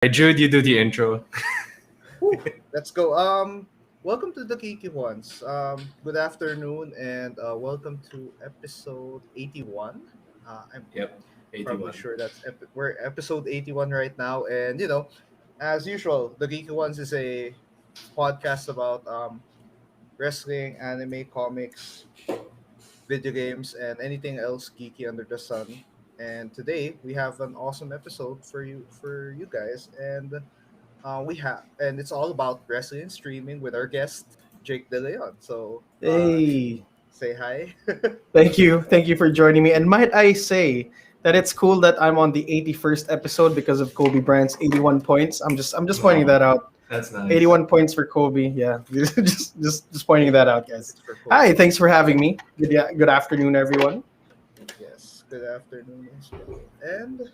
Jude, you do the intro. Whew, let's go. Welcome to the Geeky Ones. Good afternoon and welcome to episode 81. I'm Yep, probably 81. sure we're episode 81 right now, and as usual, the Geeky Ones is a podcast about wrestling, anime, comics, video games, and anything else geeky under the sun. And today we have an awesome episode for you guys, and it's all about wrestling and streaming with our guest Jake De Leon. So Hey, say hi. thank you for joining me. And might I say that it's cool that I'm on the 81st episode because of Kobe Bryant's 81 points. I'm just pointing Wow, that out. that's nice. 81 points for Kobe. Yeah, just pointing that out, guys. It's for cool. Hi, thanks for having me. Good afternoon, everyone. Yes. Good afternoon as well. And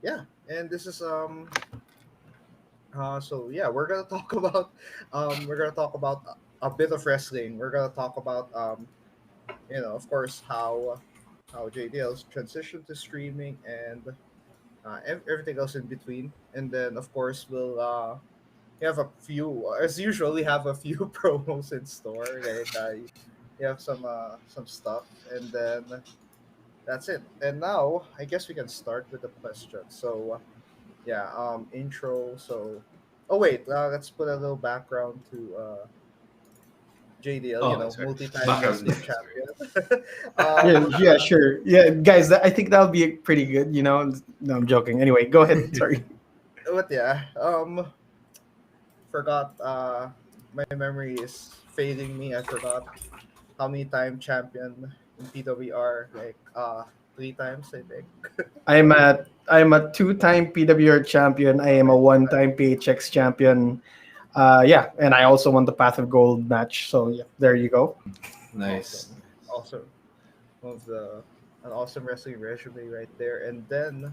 yeah, and this is so yeah, we're gonna talk about a bit of wrestling. We're gonna talk about of course how JDL's transition to streaming and everything else in between. And then of course we have a few, as usual, we have a few promos in store. Like we have some stuff, and then that's it. And now I guess we can start with the question. So yeah, intro. So oh wait, let's put a little background to JDL. Oh, sorry. Multi-time Background. wrestling champion. Yeah, sure. Yeah, guys, I think that'll be pretty good. No, I'm joking. Anyway, go ahead. Sorry. But yeah, forgot. My memory is failing me. I forgot how many time champion in PWR. Like 3 times, I think. I'm a two-time PWR champion. I am a one-time PHX champion. Yeah, and I also won the Path of Gold match. So yeah, there you go. Nice. Awesome. An awesome wrestling resume right there. And then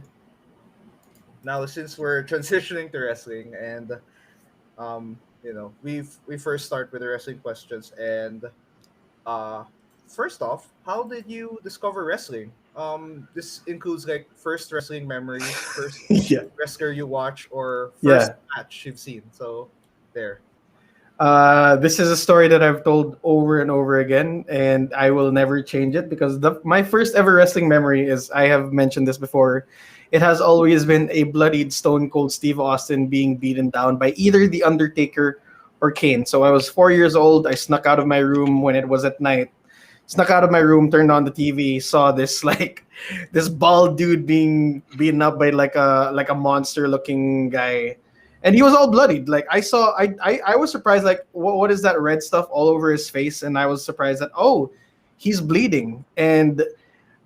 now since we're transitioning to wrestling and we first start with the wrestling questions and first off, how did you discover wrestling? This includes like first wrestling memories, first Yeah. wrestler you watch, or first match you've seen. So there. This is a story that I've told over and over again, and I will never change it because my first ever wrestling memory is, I have mentioned this before, it has always been a bloodied Stone Cold Steve Austin being beaten down by either The Undertaker or Kane. So I was 4 years old. I snuck out of my room when it was at night. Snuck out of my room, turned on the TV, saw this this bald dude being beaten up by like a monster looking guy. And he was all bloodied. Like I was surprised, like, what is that red stuff all over his face? And I was surprised that, oh, he's bleeding. And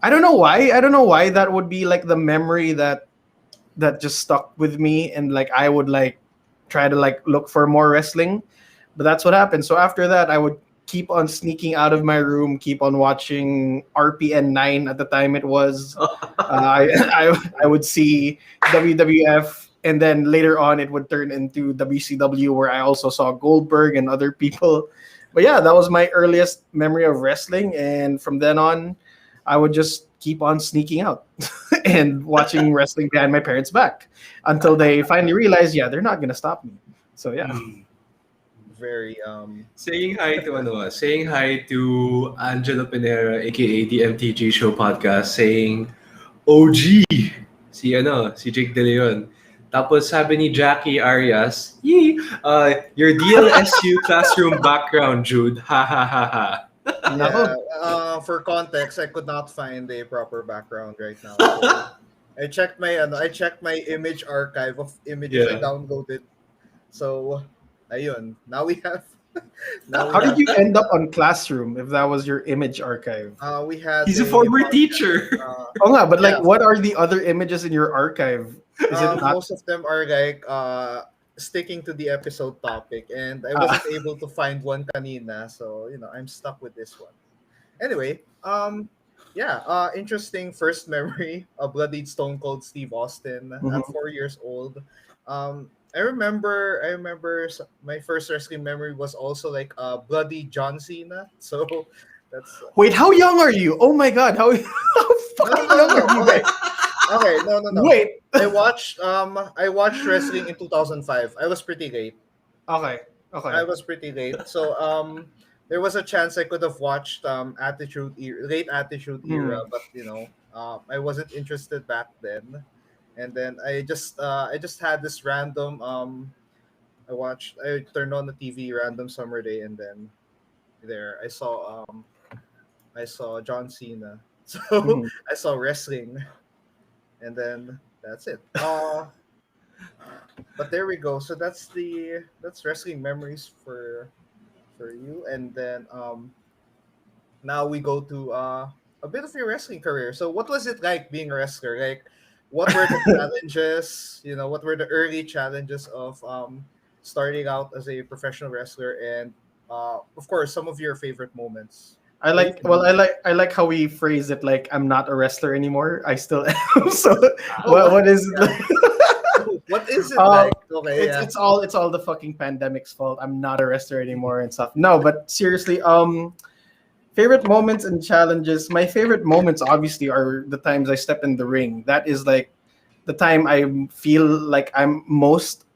I don't know why. I don't know why that would be like the memory that just stuck with me. And like I would like try to like look for more wrestling. But that's what happened. So after that, I would keep on sneaking out of my room, keep on watching RPN 9 at the time it was. I would see WWF, and then later on it would turn into WCW, where I also saw Goldberg and other people. But yeah, that was my earliest memory of wrestling, and from then on, I would just keep on sneaking out and watching wrestling behind my parents' back until they finally realized, yeah, they're not gonna stop me. So yeah. Very Saying hi to Angelo Pinera, aka the MTG Show Podcast, saying OG si Jake De Leon. Tapos sabi ni Jackie Arias, yee, your DLSU classroom background, Jude. Ha ha ha ha. Yeah. For context, I could not find a proper background right now. So I checked my image archive of images I Yeah. downloaded. So ayun. Now we have How did you end up on Classroom if that was your image archive? we had He's a former teacher. Oh, nga, but like, Yeah. what are the other images in your archive? Is it not? most of them are like sticking to the episode topic, and I wasn't able to find one kanina, so I'm stuck with this one. Anyway, yeah, interesting first memory, a bloodied Stone Cold Steve Austin at Mhm. 4 years old. I remember my first wrestling memory was also like bloody John Cena. So that's Wait, how young are you? Oh my god, how fucking young are you? okay. Okay, no, no, no. Wait. I watched wrestling in 2005. I was pretty late. Okay. I Okay. was pretty late. So there was a chance I could have watched late Attitude Era, Hmm. but I wasn't interested back then. And then I just had this random I turned on the TV random summer day, and then there I saw John Cena. So Hmm. I saw wrestling, and then that's it. But there we go. So that's wrestling memories for you, and then now we go to a bit of your wrestling career. So what was it like being a wrestler? Like, what were the challenges? What were the early challenges of starting out as a professional wrestler, and of course, some of your favorite moments. I So you like can well lead. I like how we phrase it like I'm not a wrestler anymore. I still am. So Oh, what is yeah. What is it uh like? Okay, it's yeah. it's all the fucking pandemic's fault. I'm not a wrestler anymore and stuff. No, but seriously, favorite moments and challenges. My favorite moments obviously are the times I step in the ring. That is like the time I feel like I'm most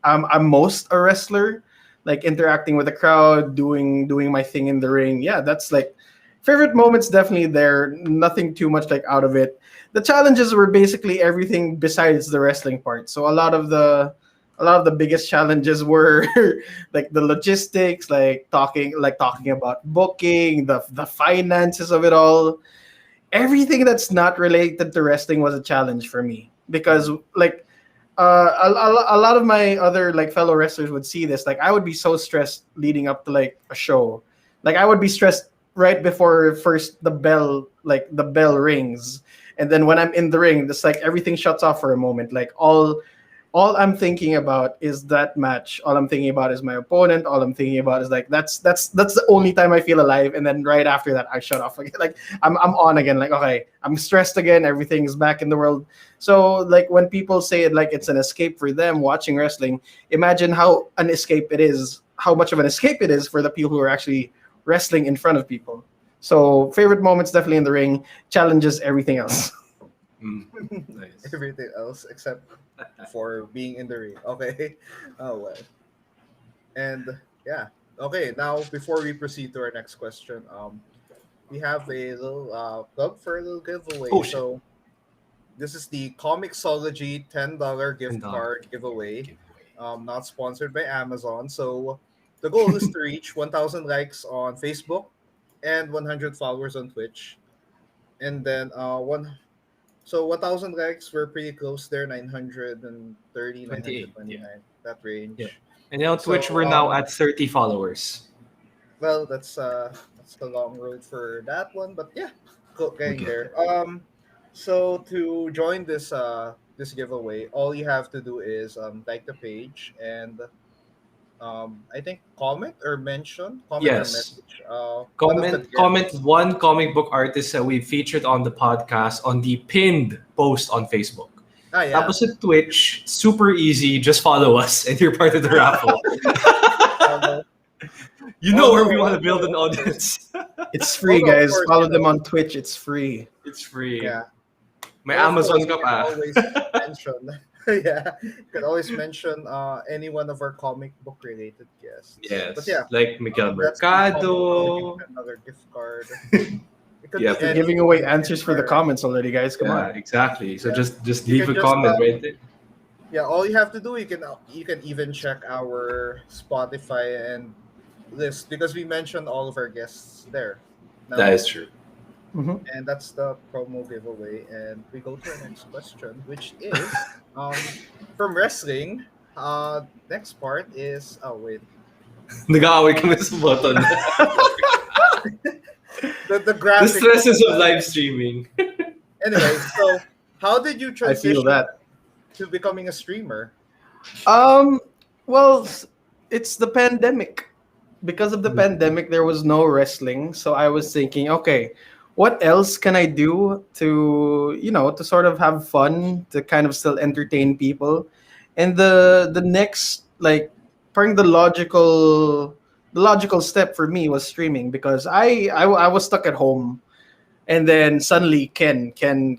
a wrestler, like interacting with the crowd, doing my thing in the ring. Yeah, that's like favorite moments definitely there. Nothing too much like out of it. The challenges were basically everything besides the wrestling part. So a lot of the biggest challenges were like the logistics, like talking about booking, the finances of it all. Everything that's not related to wrestling was a challenge for me because like a lot of my other like fellow wrestlers would see this. Like I would be so stressed leading up to like a show. Like I would be stressed right before first the bell rings, and then when I'm in the ring, it's like everything shuts off for a moment. Like all I'm thinking about is that match. All I'm thinking about is my opponent. All I'm thinking about is like that's the only time I feel alive. And then right after that, I shut off again. Like I'm on again. Like okay, I'm stressed again. Everything's back in the world. So like when people say it like it's an escape for them watching wrestling, imagine how an escape it is. How much of an escape it is for the people who are actually wrestling in front of people. So favorite moments definitely in the ring. Challenges everything else. Mm, nice. Everything else except for being in the ring. Okay. Oh well. And yeah. Okay. Now before we proceed to our next question, we have a little plug for a little giveaway. Oh shit. So this is the Comixology $10 gift $10 card giveaway. giveaway. Not sponsored by Amazon. So the goal is to reach 1,000 likes on Facebook and 100 followers on Twitch. And then 1,000 likes, we're pretty close there, 930, 28. Yeah. 929, that Yeah. range. And then on Twitch, So we're now at 30 followers. well, that's the long road for that one, but yeah, We getting get there. there. So to join this giveaway, all you have to do is like the page and I think comment or Yes. message one of the Comment guests. one comic book artist that we featured on the podcast on the pinned post on Facebook. Ah, yeah. Tapos sa Twitch, super easy. Just follow us and you're part of the raffle. Although, You know where we want to build an of course, audience. It's free, of guys. course, Follow them on Twitch. It's free. It's free. yeah. May And of course, Amazon you ka can pa. always mention, yeah, you can always mention any one of our comic book related guests. But Yes. yeah, Like Miguel that's the Comixology Mercado. another gift card. It could Yeah. be We're any giving away gift answers for the card. comments already, guys. Come Yeah, on. exactly. So Yeah, just you leave can a just comment right there. yeah. All you have to do, you can even check our Spotify and list because we mentioned all of our guests there. That Now, is true. Hmm. and that's the promo giveaway. And we go to our next question, which is from wrestling. Next part is wait, Nag-aaway kami sa button. the The graphic. stresses of live streaming. Anyway, so how did you I feel transition that. to becoming a streamer? Um, well, it's the pandemic. Because of the Mm. pandemic, there was no wrestling. So I was thinking, okay, what else can I do to sort of have fun, to kind of still entertain people? And the next, like, part the logical step for me was streaming because I was stuck at home. And then suddenly Ken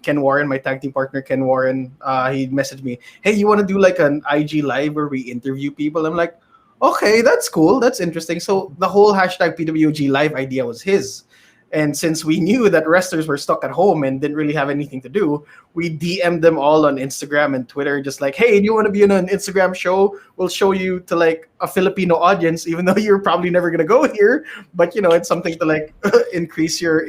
Warren, my tag team partner Ken Warren, he messaged me, "Hey, you want to do like an IG live where we interview people?" I'm like, "Okay, that's cool, that's interesting." So the whole hashtag PWG live idea was his. And since we knew that wrestlers were stuck at home and didn't really have anything to do, we DM'd them all on Instagram and Twitter, just like, "Hey, do you want to be in an Instagram show? We'll show you to like a Filipino audience, even though you're probably never gonna go here. But it's something to like increase your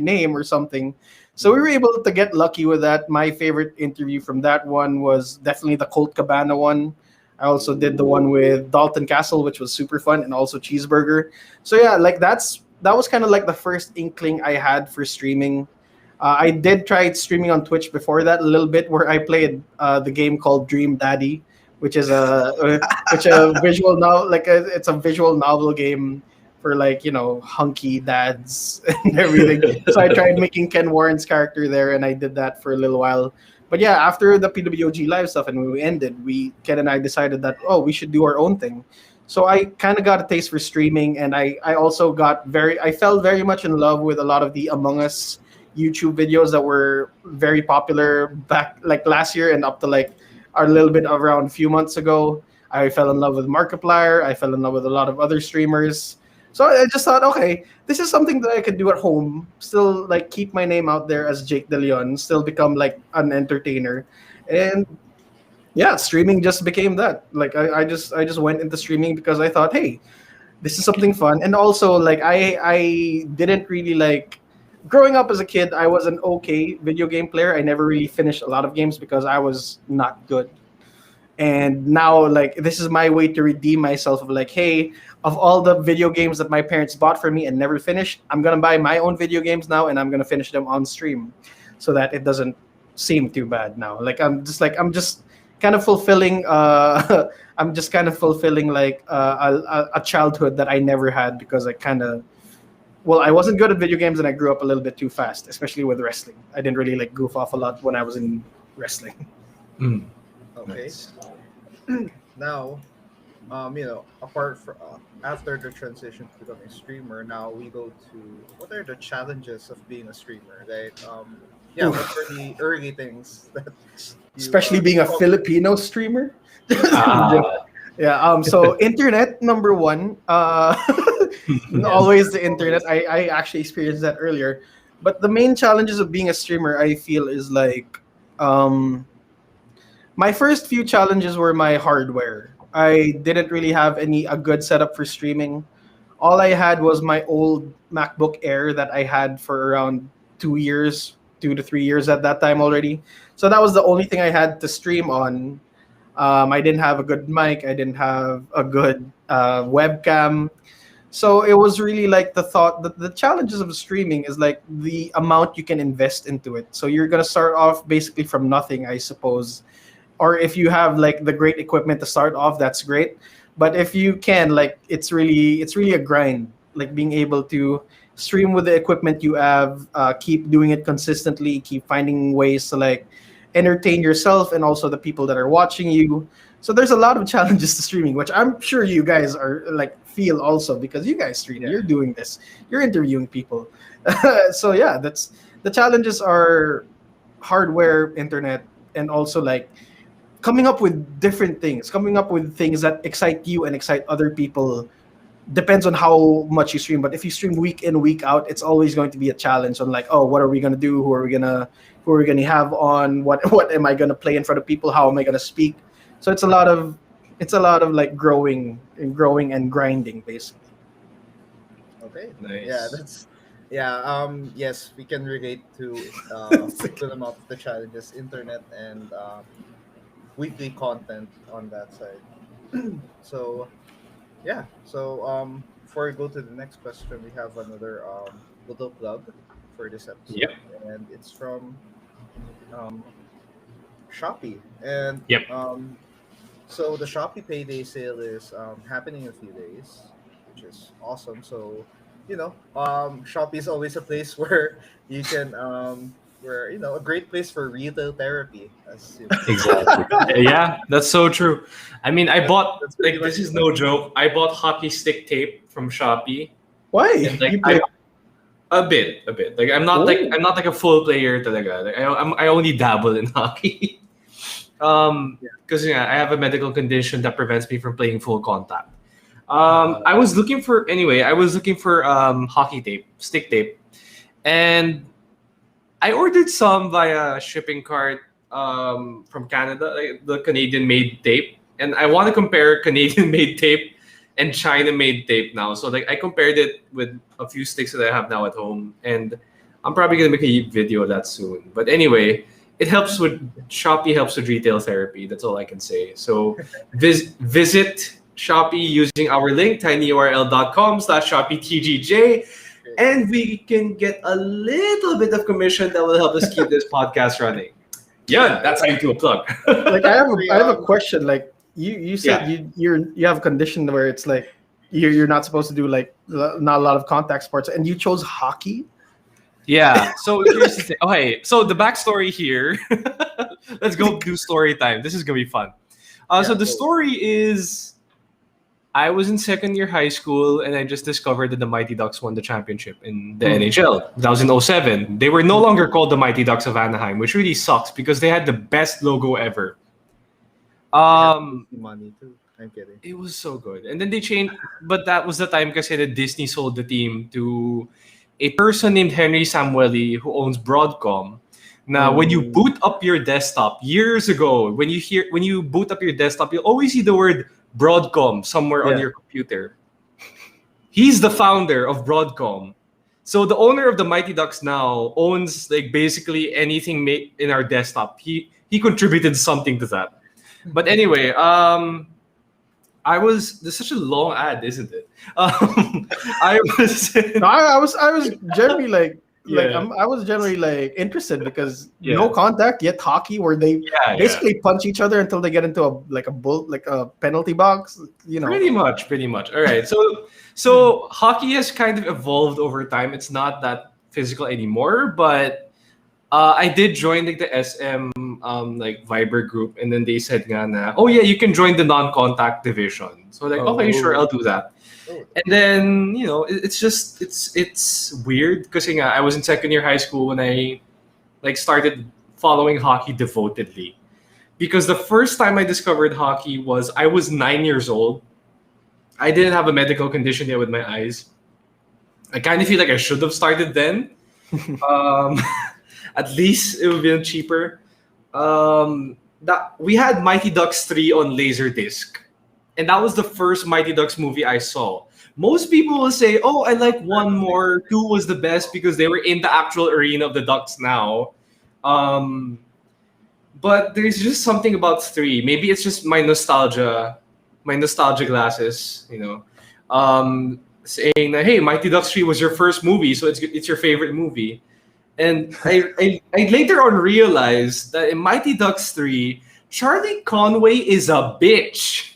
name or something." So we were able to get lucky with that. My favorite interview from that one was definitely the Colt Cabana one. I also did the one with Dalton Castle, which was super fun, and also Cheeseburger. So yeah, like that was kind of like the first inkling I had for streaming. I did try streaming on Twitch before that a little bit, where I played the game called Dream Daddy, which is a visual novel, it's a visual novel game for like hunky dads and everything. So I tried making Ken Warren's character there, and I did that for a little while. But yeah, after the PWG live stuff and when we ended, Ken and I decided that we should do our own thing. So I kind of got a taste for streaming, and I also I fell very much in love with a lot of the Among Us YouTube videos that were very popular back like last year and up to like a little bit around a few months ago. I fell in love with Markiplier. I fell in love with a lot of other streamers. So I just thought, okay, this is something that I could do at home, still like keep my name out there as Jake De Leon, still become like an entertainer. And yeah, streaming just became that. Like I just went into streaming because I thought, hey, this is something fun. And also like I didn't really like growing up as a kid, I was an okay video game player. I never really finished a lot of games because I was not good. And now like this is my way to redeem myself of like, hey, of all the video games that my parents bought for me and never finished, I'm gonna buy my own video games now and I'm gonna finish them on stream so that it doesn't seem too bad now. I'm just kind of fulfilling I'm just kind of fulfilling like a childhood that I never had because I wasn't good at video games and I grew up a little bit too fast, especially with wrestling. I didn't really like goof off a lot when I was in wrestling. Okay. Nice. Now, apart from after the transition to becoming a streamer, now we go to what are the challenges of being a streamer, right? What are the early things that Especially being a oh, Filipino streamer. Ah. Yeah. So internet number one. Always the internet. I actually experienced that earlier. But the main challenges of being a streamer, I feel, is like my first few challenges were my hardware. I didn't really have a good setup for streaming. All I had was my old MacBook Air that I had for around 2 to 3 years at that time already. So that was the only thing I had to stream on. I didn't have a good mic. I didn't have a good webcam. So it was really like the thought that the challenges of streaming is like the amount you can invest into it. So you're going to start off basically from nothing, I suppose. Or if you have like the great equipment to start off, that's great. But if you can, like, it's really a grind. Like being able to stream with the equipment you have, keep doing it consistently, keep finding ways to like entertain yourself and also the people that are watching you. So there's a lot of challenges to streaming, which I'm sure you guys are like feel also because you guys stream. Yeah. You're doing this. You're interviewing people. So yeah, that's the challenges are hardware, internet, and also like coming up with different things, coming up with things that excite you and excite other people. Depends on how much you stream, but if you stream week in, week out, it's always going to be a challenge on like, oh, what are we gonna do? Who are we gonna have on? What am I gonna play in front of people? How am I gonna speak? So it's a lot of like growing and grinding basically. Okay. Nice. Yes, we can relate to a good amount of the challenges, internet and weekly content on that side. So yeah. So before we go to the next question, we have another little plug for this episode. Yep. And it's from um Shoppie. And Yep. so the Shopee payday sale is happening in a few days, which is awesome. So, Shopee is always a place where you can where a great place for retail therapy. As you Exactly. Yeah, that's so true. I mean, I bought That's pretty like this much is it. no joke. I bought hockey stick tape from Shopee. Why? And like You play- A bit. Like I'm not like a full player talaga. Like I only dabble in hockey. Because I have a medical condition that prevents me from playing full contact. I was looking for hockey tape, stick tape, and I ordered some via shipping cart from Canada, like the Canadian made tape, and I want to compare Canadian made tape and China made tape now. So like I compared it with a few sticks that I have now at home, and I'm probably gonna make a video of that soon. But anyway, it helps with Shoppie helps with retail therapy. That's all I can say. So visit Shoppie using our link tinyurl.com/ShoppieTGJ, and we can get a little bit of commission that will help us keep this podcast running. Yeah, that's how you do a plug. Like I have a question. Like you said you have a condition where it's like you're not supposed to do like not a lot of contact sports, and you chose hockey. Yeah. So here's the thing. Okay. So the backstory here. Let's go do story time. This is gonna be fun. So the story is, I was in second year high school and I just discovered that the Mighty Ducks won the championship in the NHL. That was in 2007. They were no longer called the Mighty Ducks of Anaheim, which really sucks because they had the best logo ever. Money too. I'm kidding. It was so good. And then they changed, but that was the time because Disney sold the team to a person named Henry Samueli who owns Broadcom. Now, when you boot up your desktop years ago, when you boot up your desktop, you'll always see the word Broadcom somewhere on your computer. He's the founder of Broadcom. So the owner of the Mighty Ducks now owns like basically anything made in our desktop. He contributed something to that. But anyway, there's such a long ad, isn't it? I was generally like I was generally like interested because no contact yet hockey where they basically punch each other until they get into a penalty box. Pretty much. All right. So hockey has kind of evolved over time. It's not that physical anymore, but I did join like the SM like Viber group, and then they said you can join the non-contact division. So like okay, sure, I'll do that. And then it's weird because I was in second year high school when I like started following hockey devotedly, because the first time I discovered hockey was I was 9 years old. I didn't have a medical condition yet with my eyes. I kind of feel like I should have started then. At least it would have been cheaper. We had Mighty Ducks 3 on Laserdisc. And that was the first Mighty Ducks movie I saw. Most people will say, oh, I like 1 more. 2 was the best because they were in the actual arena of the Ducks now. But there's just something about 3. Maybe it's just my nostalgia glasses, saying that, hey, Mighty Ducks 3 was your first movie, so it's your favorite movie. And I later on realized that in Mighty Ducks 3, Charlie Conway is a bitch.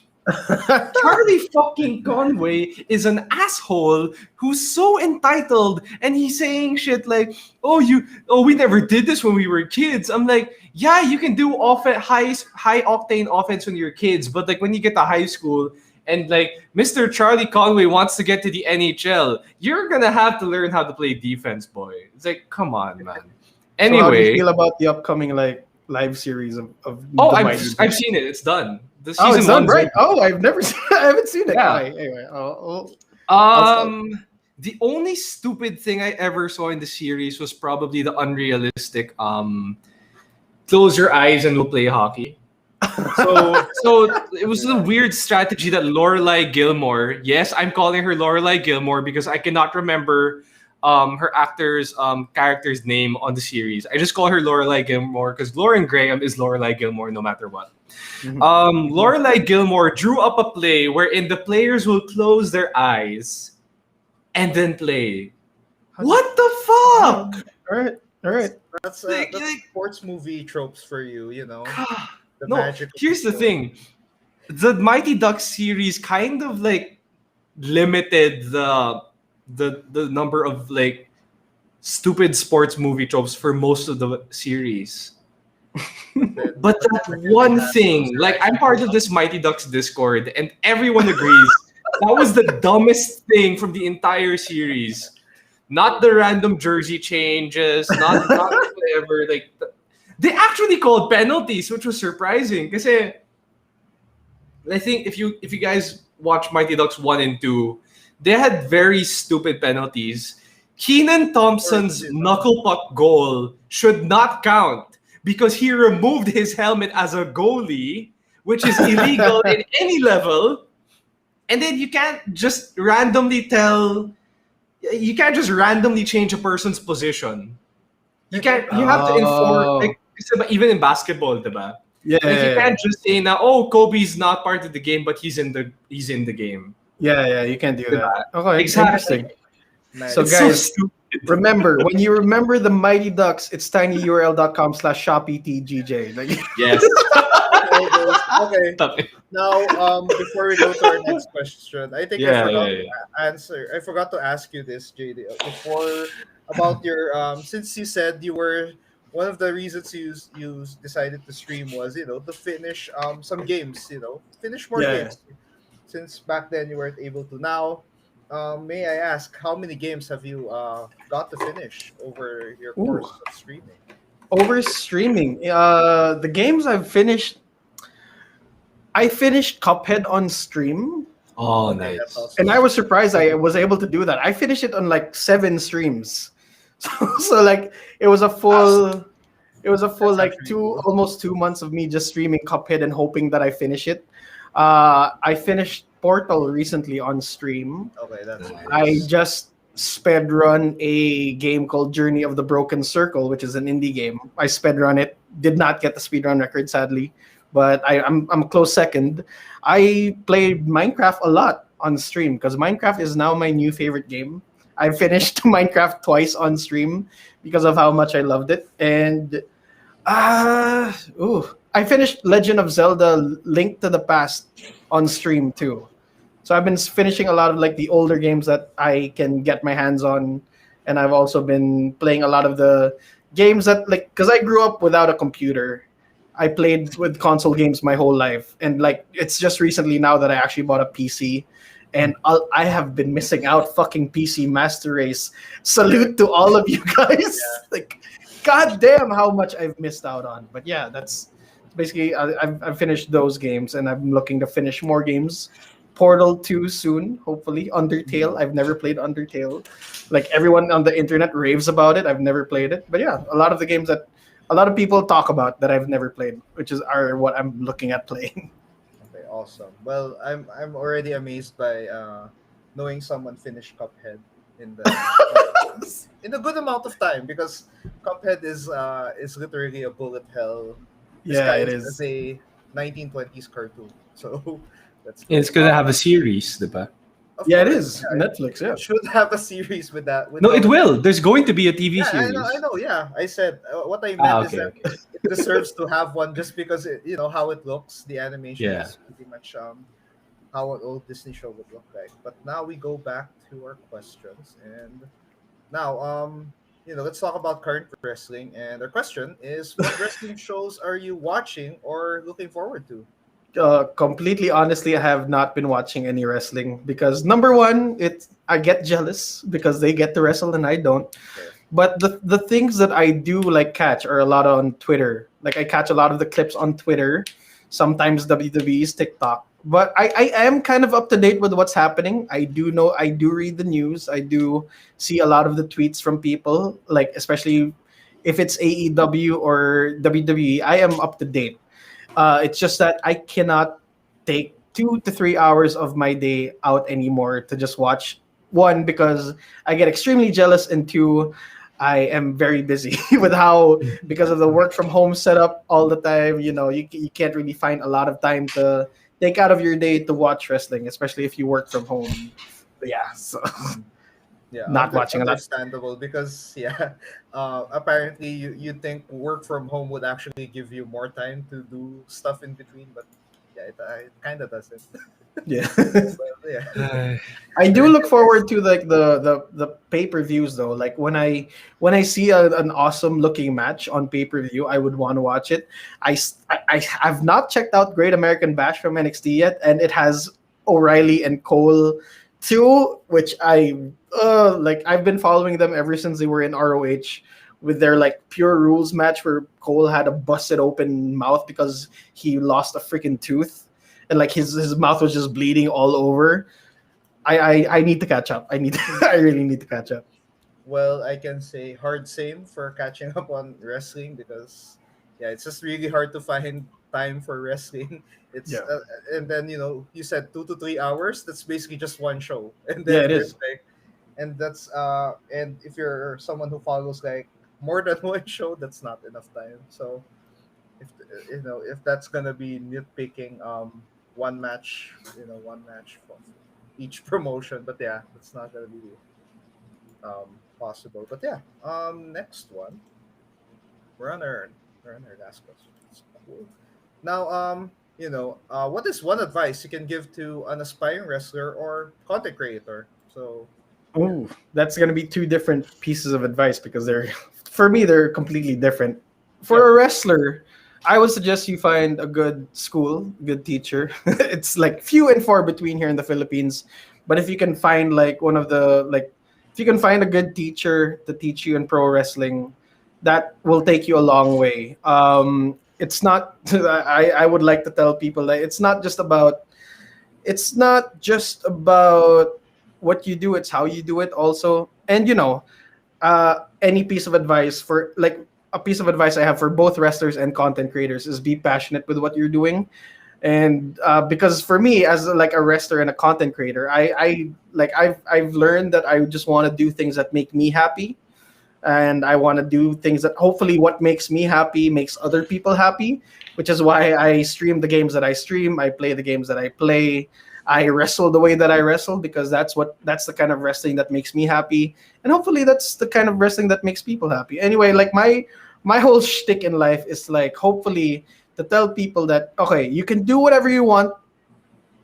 Charlie fucking Conway is an asshole who's so entitled, and he's saying shit like, we never did this when we were kids. I'm like, yeah, you can do high octane offense when you're kids, but like when you get to high school and like Mr. Charlie Conway wants to get to the NHL, you're gonna have to learn how to play defense, boy. It's like, come on, man. Anyway, so how do you feel about the upcoming like live series of I've seen it. It's done. The season it's done, right? Oh, I've never seen I haven't seen it. Yeah. Anyway, the only stupid thing I ever saw in the series was probably the unrealistic close your eyes and we'll play hockey. So it was a weird strategy that Lorelai Gilmore, yes, I'm calling her Lorelai Gilmore because I cannot remember her character's name on the series. I just call her Lorelai Gilmore because Lauren Graham is Lorelai Gilmore no matter what. Lorelai Gilmore drew up a play wherein the players will close their eyes and then play. What the fuck? All right. That's sports movie tropes for you, No, here's the thing. The Mighty Ducks series kind of like limited the number of like stupid sports movie tropes for most of the series. But that one thing, like I'm part of this Mighty Ducks Discord and everyone agrees that was the dumbest thing from the entire series. not the random jersey changes, not whatever. Like they actually called penalties, which was surprising. Because I think if you guys watch Mighty Ducks 1 and 2, they had very stupid penalties. Keenan Thompson's knuckle puck goal should not count because he removed his helmet as a goalie, which is illegal in any level. And then you can't just randomly change a person's position. You have to inform, like, even in basketball, diba? Yeah. Like, you can't just say now, oh, Kobe's not part of the game, but he's in the game. Yeah, you can't do that. Okay, Exactly. interesting. Nice. So It's guys, so stupid. remember, when you remember the Mighty Ducks, it's tinyurl.com/Shoppie TGJ. Like, Yes. Okay. Now, before we go to our next question, I think I forgot to ask you this, JD, before about your since you said you were one of the reasons you decided to stream was to finish some games, finish more Yeah. games. Since back then you weren't able to. Now, may I ask how many games have you got to finish over your course of streaming? over streaming, the games I've finished. I finished Cuphead on stream. Oh, Okay, nice. that's awesome. And I was surprised I was able to do that. I finished it on like 7 streams. So like it was a full That's like actually 2 cool. almost 2 months of me just streaming Cuphead and hoping that I finish it. I finished Portal recently on stream. Okay, that's nice. I just sped run a game called Journey of the Broken Circle, which is an indie game. I sped run it. Did not get the speedrun record, sadly, but I'm a close second. I played Minecraft a lot on stream because Minecraft is now my new favorite game. I finished Minecraft twice on stream because of how much I loved it. And I finished Legend of Zelda Link to the Past on stream too. So I've been finishing a lot of like the older games that I can get my hands on, and I've also been playing a lot of the games that like because I grew up without a computer. I played with console games my whole life, and like it's just recently now that I actually bought a PC, and I have been missing out. Fucking PC Master Race. Salute to all of you guys. Like, goddamn, how much I've missed out on. But yeah, that's basically I've finished those games, and I'm looking to finish more games. Portal 2 soon, hopefully. Undertale. I've never played Undertale. Like everyone on the internet raves about it. I've never played it. But yeah, a lot of the games that a lot of people talk about that I've never played, which are what I'm looking at playing. Okay, awesome. Well, I'm already amazed by knowing someone finished Cuphead in the in a good amount of time because Cuphead is literally a bullet hell Yeah, it disguised is. as a 1920s cartoon. So that's It's gonna have a series, diba? Of Yeah, it course, is. Netflix, yeah. It should have a series with that. No, it will. There's going to be a TV Yeah, series. I know. Yeah, I said what I meant is Okay, that it deserves to have one just because how it looks. The animation Yeah. is pretty much how an old Disney show would look like. But now we go back to our questions, and now let's talk about current wrestling. And our question is, what wrestling shows are you watching or looking forward to? Completely honestly, I have not been watching any wrestling because number one, I get jealous because they get to wrestle and I don't. Okay. But the things that I do like catch are a lot on Twitter. Like I catch a lot of the clips on Twitter, sometimes WWE's TikTok. But I am kind of up to date with what's happening. I do read the news. I do see a lot of the tweets from people, like especially if it's AEW or WWE. I am up to date. It's just that I cannot take 2 to 3 hours of my day out anymore to just watch. One, because I get extremely jealous, and two, I am very busy with how because of the work from home setup all the time. You can't really find a lot of time to take out of your day to watch wrestling, especially if you work from home. But yeah, so Yeah, not watching a lot. understandable because apparently you think work from home would actually give you more time to do stuff in between, but yeah, it kind of doesn't. Yeah. But, yeah, I do look forward to like the pay-per-views though. Like when I see an awesome looking match on pay-per-view, I would want to watch it. I have not checked out Great American Bash from NXT yet, and it has O'Reilly and Cole Two, which I've been following them ever since they were in ROH with their like pure rules match where Cole had a busted open mouth because he lost a freaking tooth and like his mouth was just bleeding all over. I need to catch up. I really need to catch up. Well, I can say hard same for catching up on wrestling because yeah, it's just really hard to find time for wrestling. It's Yeah. and then you said 2 to 3 hours. That's basically just one show, and Yeah, then it there's is. like, and that's and if you're someone who follows like more than one show, that's not enough time. So if if that's gonna be nitpicking, one match for each promotion, but yeah, that's not gonna be possible. But yeah, next one, we're on our last question. It's cool. Now, what is one advice you can give to an aspiring wrestler or content creator? So, yeah. Ooh, that's gonna be two different pieces of advice because they're for me they're completely different. Yep. For a wrestler, I would suggest you find a good school, good teacher. It's like few and far between here in the Philippines, but if you can find like one of the like if you can find a good teacher to teach you in pro wrestling, that will take you a long way. It's not. I would like to tell people that it's not just about what you do, it's how you do it also. And any piece of advice for like a piece of advice I have for both wrestlers and content creators is be passionate with what you're doing. And because for me as like a wrestler and a content creator, I've learned that I just want to do things that make me happy, and I want to do things that hopefully what makes me happy makes other people happy, which is why I stream the games that I stream, I play the games that I play, I wrestle the way that I wrestle because that's the kind of wrestling that makes me happy, and hopefully that's the kind of wrestling that makes people happy. Anyway, like my whole shtick in life is like hopefully to tell people that okay, you can do whatever you want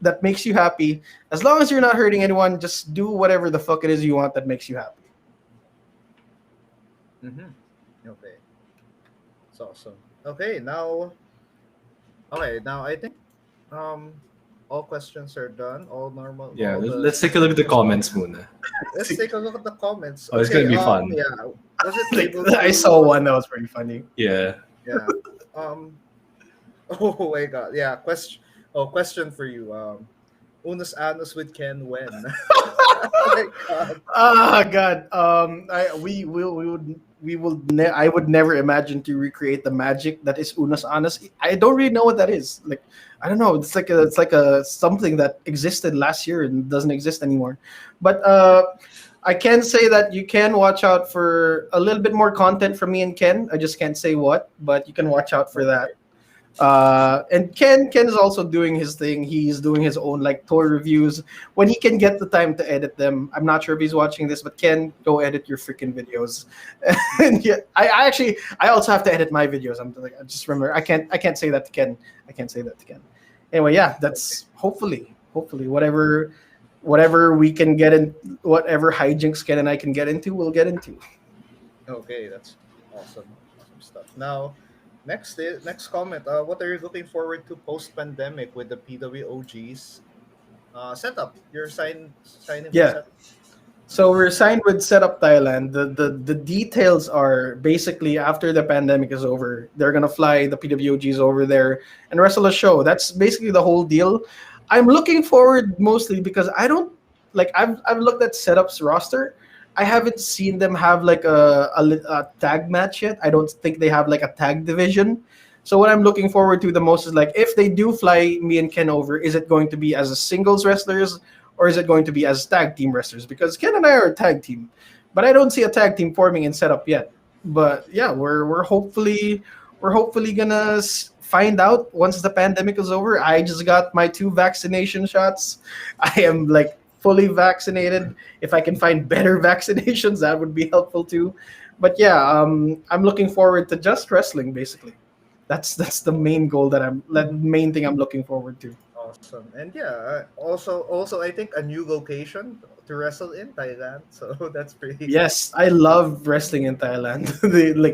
that makes you happy as long as you're not hurting anyone. Just do whatever the fuck it is you want that makes you happy. Mm-hmm. Okay, it's awesome. Okay, now I think um all questions are done. All normal. Yeah, All the let's take a look at the comments muna. Let's take a look at the comments. Oh, it's gonna be fun. Yeah, was it Like able I to- saw one that was pretty funny. Yeah. Yeah. Oh my God. Yeah. Question for you. Unos anos with Ken when? Oh my God. Ah, God. I would never imagine to recreate the magic that is Unas Anas. I don't really know what that is. Like, I don't know. It's like a something that existed last year and doesn't exist anymore. But I can say that you can watch out for a little bit more content from me and Ken. I just can't say what, but you can watch out for that. And Ken is also doing his thing. He's doing his own like tour reviews when he can get the time to edit them. I'm not sure if he's watching this, but Ken, go edit your freaking videos. And yeah, I also have to edit my videos. I just remember I can't say that to Ken. I can't say that to Ken. Anyway, yeah, that's hopefully whatever we can get in, whatever hijinks Ken and I can get into, we'll get into. Okay, that's awesome. Awesome stuff. Now, next comment. What are you looking forward to post pandemic with the PWOGs setup? You're signing Yeah. for setup. So we're signed with Setup Thailand. The details are basically after the pandemic is over, they're gonna fly the PWGs over there and wrestle a show. That's basically the whole deal. I'm looking forward mostly because I don't like I've looked at Setup's roster. I haven't seen them have like a tag match yet. I don't think they have like a tag division. So what I'm looking forward to the most is like if they do fly me and Ken over, is it going to be as a singles wrestlers or is it going to be as tag team wrestlers? Because Ken and I are a tag team, but I don't see a tag team forming in Setup yet. But yeah, we're hopefully gonna find out once the pandemic is over. I just got my 2 vaccination shots. I am like fully vaccinated. If I can find better vaccinations, that would be helpful too. But yeah, I'm looking forward to just wrestling. Basically, that's the main goal the main thing I'm looking forward to. Awesome. And yeah, also I think a new location to wrestle in Thailand. So that's pretty. Yes, I love wrestling in Thailand.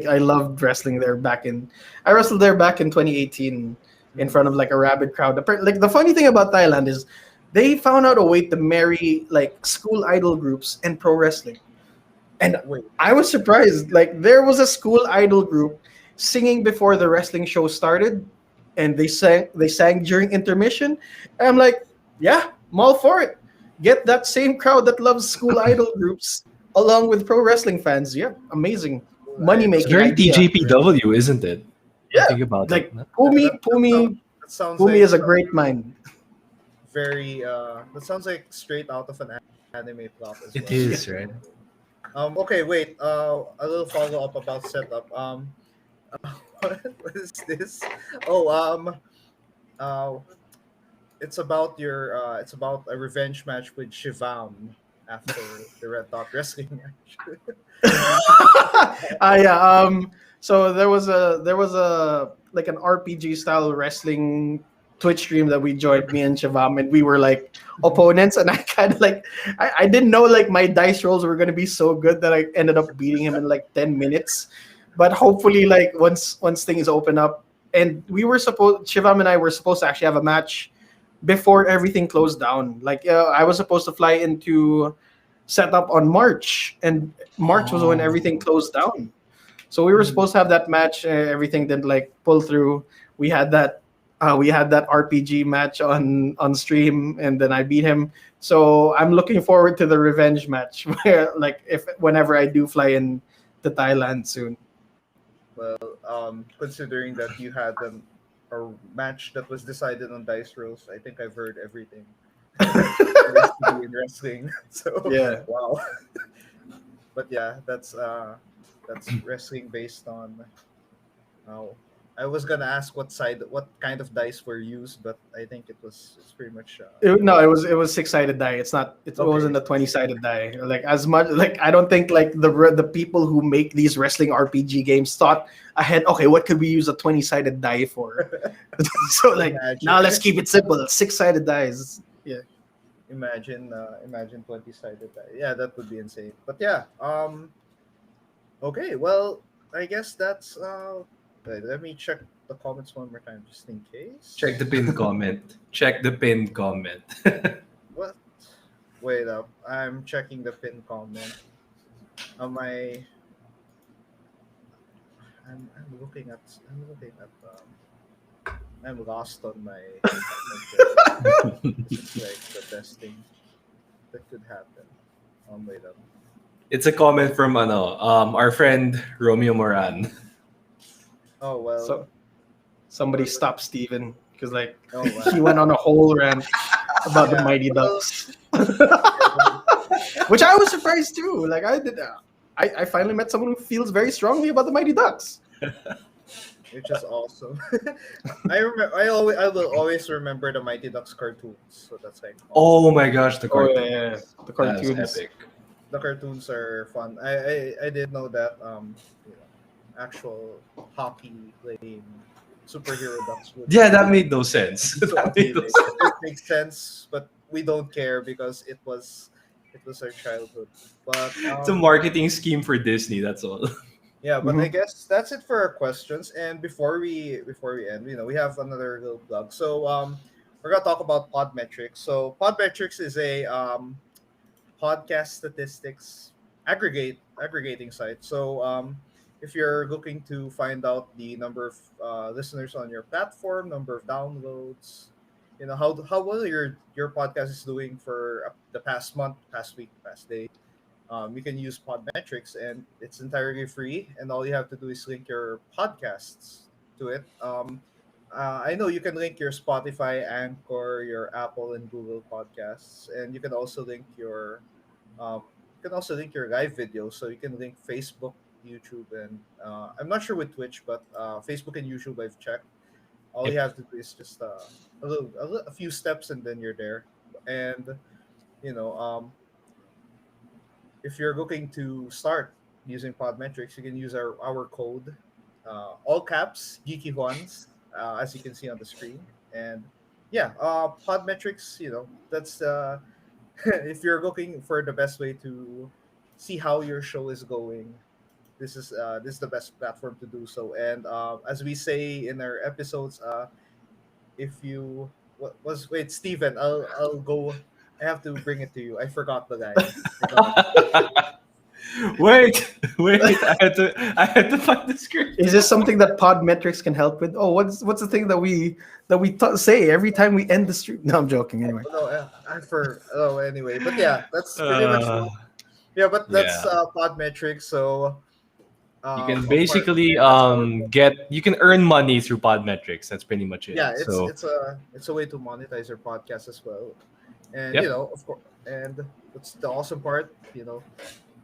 I loved wrestling there I wrestled there back in 2018 in front of like a rabid crowd. Like the funny thing about Thailand is They found out a way to marry like school idol groups and pro wrestling. And Wait, I was surprised. Like there was a school idol group singing before the wrestling show started, and they sang during intermission. And I'm like, yeah, I'm all for it. Get that same crowd that loves school idol groups along with pro wrestling fans. Yeah, amazing. Money It's making very idea. TJPW, isn't it? You Yeah, think about it. like No? yeah, Pumi, Pumi, that sounds Pumi like is a great mind. very that sounds like straight out of an anime plot as It well. is, right? Okay, wait. A little follow up about setup. What is this? Oh, uh, it's about a revenge match with Shivam after the Red Dot Wrestling match. Yeah. So there was a like an RPG style wrestling Twitch stream that we joined, me and Shavam, and we were like opponents, and I kind of like I didn't know like my dice rolls were gonna be so good that I ended up beating him in like 10 minutes. But hopefully, like once things open up, and Shivam and I were supposed to actually have a match before everything closed down. Like I was supposed to fly into set up on March, and March was when Oh. everything closed down. So we were Hmm. supposed to have that match. Everything didn't like pull through. We had that. We had that RPG match on stream, and then I beat him. So I'm looking forward to the revenge match, where like if whenever I do fly in to Thailand soon. Well, considering that you had a match that was decided on dice rolls, I think I've heard everything there is to be in wrestling. So Yeah. wow. But yeah, that's wrestling based on. Oh, I was gonna ask what kind of dice were used, but I think it's pretty much. No, it was 6 sided die. It Okay. wasn't a 20 sided die. Like as much like I don't think like the people who make these wrestling RPG games thought ahead. Okay, what could we use a 20 sided die for? So like Imagine, now let's keep it simple. 6 sided dice. Yeah. imagine 20-sided die. Yeah, that would be insane. But yeah, okay. Well, I guess that's. Wait, let me check the comments one more time, just in Check the case. pinned comment. Check the pinned comment. What? Wait up. I'm checking the pin comment. Am I? I'm looking at. I'm looking at. I'm lost on my. It's like the best thing that could happen. Wait up. It's a comment from our friend Romeo Moran. Oh well. So somebody stop Steven because like Oh he wow. went on a whole rant about the Yeah. Mighty Well, Ducks, which I was surprised too. Like I did. I finally met someone who feels very strongly about the Mighty Ducks. which is awesome. I remember. I will always remember the Mighty Ducks cartoons. So that's like awesome. Oh my gosh, the Oh cartoon. yeah, the That's cartoons. epic. The cartoons are fun. I did know that you know, actual hockey playing superhero ducks would Yeah, that be made no sense. so That made no appealing. sense. It makes sense, but we don't care because it was our childhood. But It's a marketing scheme for Disney, that's all. yeah, but I Mhm. guess that's it for our questions. And before we end, we have another little plug. So we're gonna talk about Podmetrics. So Podmetrics is a podcast statistics aggregating site. So if you're looking to find out the number of listeners on your platform, number of downloads, how well your podcast is doing for the past month, past week, past day, you can use Podmetrics, and it's entirely free. And all you have to do is link your podcasts to it. I know you can link your Spotify, Anchor, your Apple and Google podcasts, and um, you can also link your live videos. So you can link Facebook, YouTube, and I'm not sure with Twitch, but Facebook and YouTube I've checked. All you Yep. have to do is just a few steps, and then you're there. And you know, if you're looking to start using Podmetrics, you can use our code, all caps, Geeky Juans, as you can see on the screen. And yeah, Podmetrics, that's if you're looking for the best way to see how your show is going, this is the best platform to do so. And as we say in our episodes, if you what was wait, Steven, I'll go. I have to bring it to you. I forgot the line. I forgot. Wait, I had to find the script. Is this something that Podmetrics can help with? Oh, what's the thing that say every time we end the stream? No, I'm joking. Anyway, No, anyway, but yeah, that's pretty much. Uh, Yeah, but that's yeah. Podmetrics. So You can of course, basically that's our you can earn money through Podmetrics. That's pretty much it. yeah. So It's a way to monetize your podcast as well, and yep. of course, and that's the awesome part.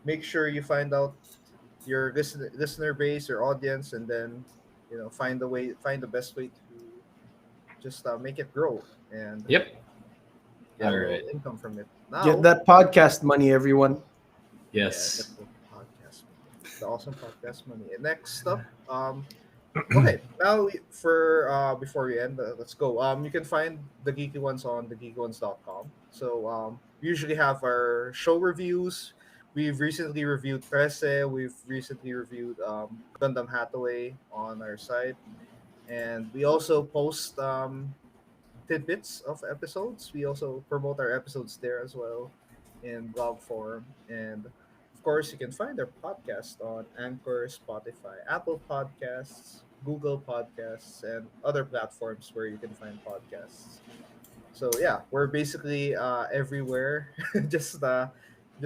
Make sure you find out your listener base, your audience, and then find the best way to just make it grow and Yep. All generate right. income from it. get Now, that podcast money, everyone. yeah, Yes. that's the podcast, the awesome podcast money. And next up, okay, now for before we end, let's go. You can find the Geeky Ones on thegeekyones.com. So we usually have our show reviews. We've recently reviewed Prese. We've recently reviewed Gundam Hathaway on our site, and we also post tidbits of episodes. We also promote our episodes there as well in blog form. And of course, you can find our podcast on Anchor, Spotify, Apple Podcasts, Google Podcasts, and other platforms where you can find podcasts. So yeah, we're basically everywhere. Just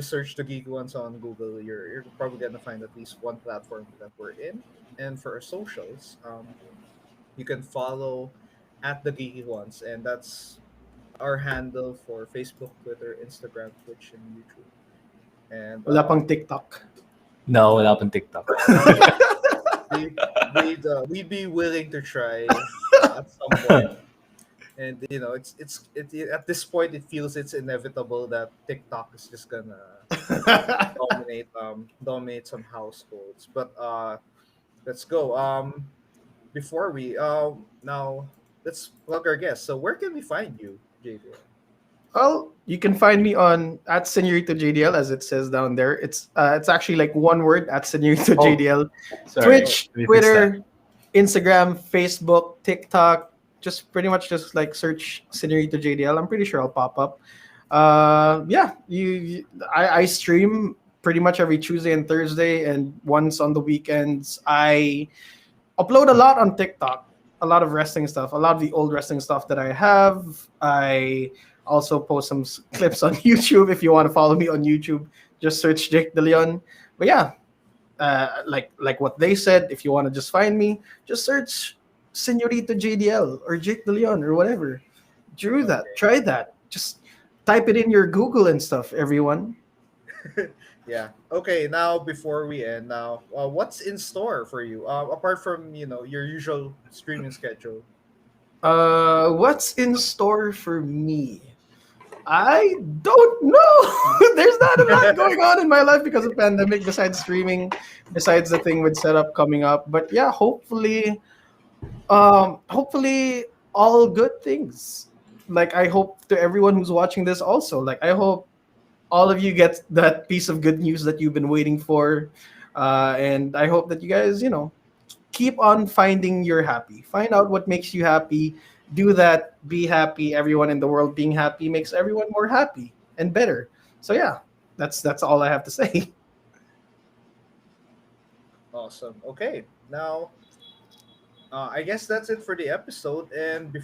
search the Geek Ones on Google. You're probably gonna find at least one platform that we're in. And for our socials, you can follow at the Geeky Ones, and that's our handle for Facebook, Twitter, Instagram, Twitch, and YouTube. And Wala pang TikTok. No, wala pang TikTok. we, we'd be willing to try at some point. And at this point it feels it's inevitable that TikTok is just gonna dominate some households. But let's go. Before we now let's plug our guests. So where can we find you, JD? Well, you can find me on at Senorito JDL, as it says down there. It's actually like one word, at Senorito Oh, JDL. sorry. Twitch, We fixed Twitter, Instagram, Facebook, TikTok. Just pretty much just like search Senorito JDL. I'm pretty sure I'll pop up. Yeah, I stream pretty much every Tuesday and Thursday, and once on the weekends. I upload a lot on TikTok, a lot of wrestling stuff, a lot of the old wrestling stuff that I have. I also post some clips on YouTube. If you want to follow me on YouTube, just search Jake De Leon. But yeah, like what they said, if you want to just find me, just search Senorito JDL or Jake De Leon or whatever. Do that. Okay. Try that. Just type it in your Google and stuff, everyone. Yeah. Okay. Now, before we end, what's in store for you? Apart from your usual streaming schedule. What's in store for me? I don't know. There's not a lot going on in my life because of pandemic, besides streaming, besides the thing with setup coming up. But yeah, hopefully all good things. Like, I hope to everyone who's watching this also, like, I hope all of you get that piece of good news that you've been waiting for, and I hope that you guys keep on finding your happy. Find out what makes you happy. Do that. Be happy. Everyone in the world being happy makes everyone more happy and better. So yeah, that's all I have to say. Awesome. Okay. Now, I guess that's it for the episode. And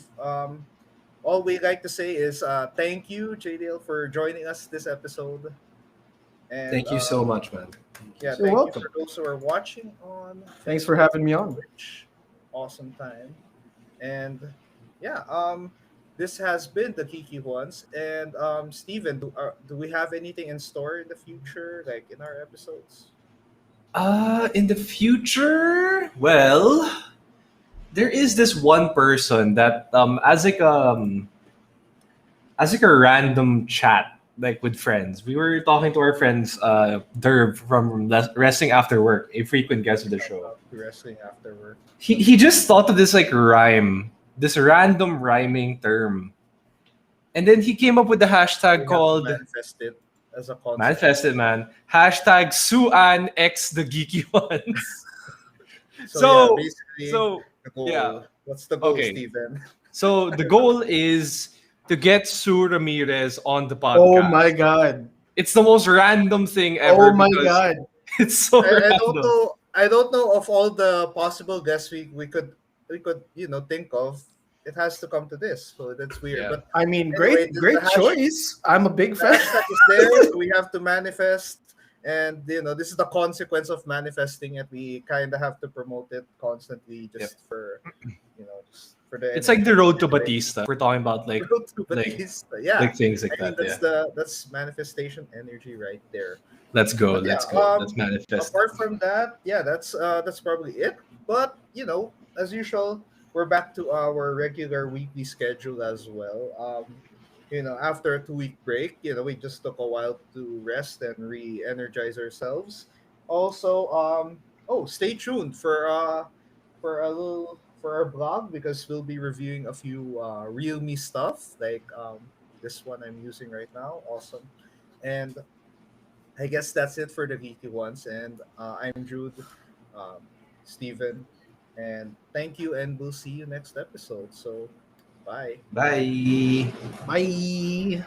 all we like to say is thank you, JDL, for joining us this episode. And Thank you so much, man. yeah, You're thank welcome. you for those who are watching on Thanks for having me on. Twitch. Awesome time. And yeah, this has been the Geeky Ones. And Steven, do we have anything in store in the future, like in our episodes? In the future, well, there is this one person that as like a random chat, like with friends. We were talking to our friends, Derv from Wrestling After Work, a frequent guest of the show. Wrestling after work. He just thought of this like rhyme, this random rhyming term, and then he came up with the hashtag We have to called manifest it as a concept. Manifested, man. Hashtag Suan X the Geeky Ones. So, So- yeah, basically, So the goal. yeah. What's the goal, Okay. Steven? So the goal is to get Sue Ramirez on the Oh podcast. my god. It's the most random thing ever Oh my because god. it's so I don't random. know. I don't know of all the possible guests we could think of. It has to come to this, so that's weird. Yeah. But I mean, anyway, great choice. I'm a big the fan. hashtag is there, so we have to manifest, and this is the consequence of manifesting it. We kind of have to promote it constantly, just for just for the It's like the road to anyway. Batista. We're talking about like Road to Batista. Yeah, like things like I mean that. Yeah. that's manifestation energy right there. Let's go. But yeah, Let's go. Let's manifest. apart from that, yeah, that's probably it. But as usual, we're back to our regular weekly schedule as well. After a 2 week break, we just took a while to rest and re-energize ourselves. Also, stay tuned for a little for our blog, because we'll be reviewing a few Realme stuff, like this one I'm using right now. Awesome. And I guess that's it for the geeky ones. And I'm Jude, um, Steven, and thank you. And we'll see you next episode. So, bye. Bye. Bye.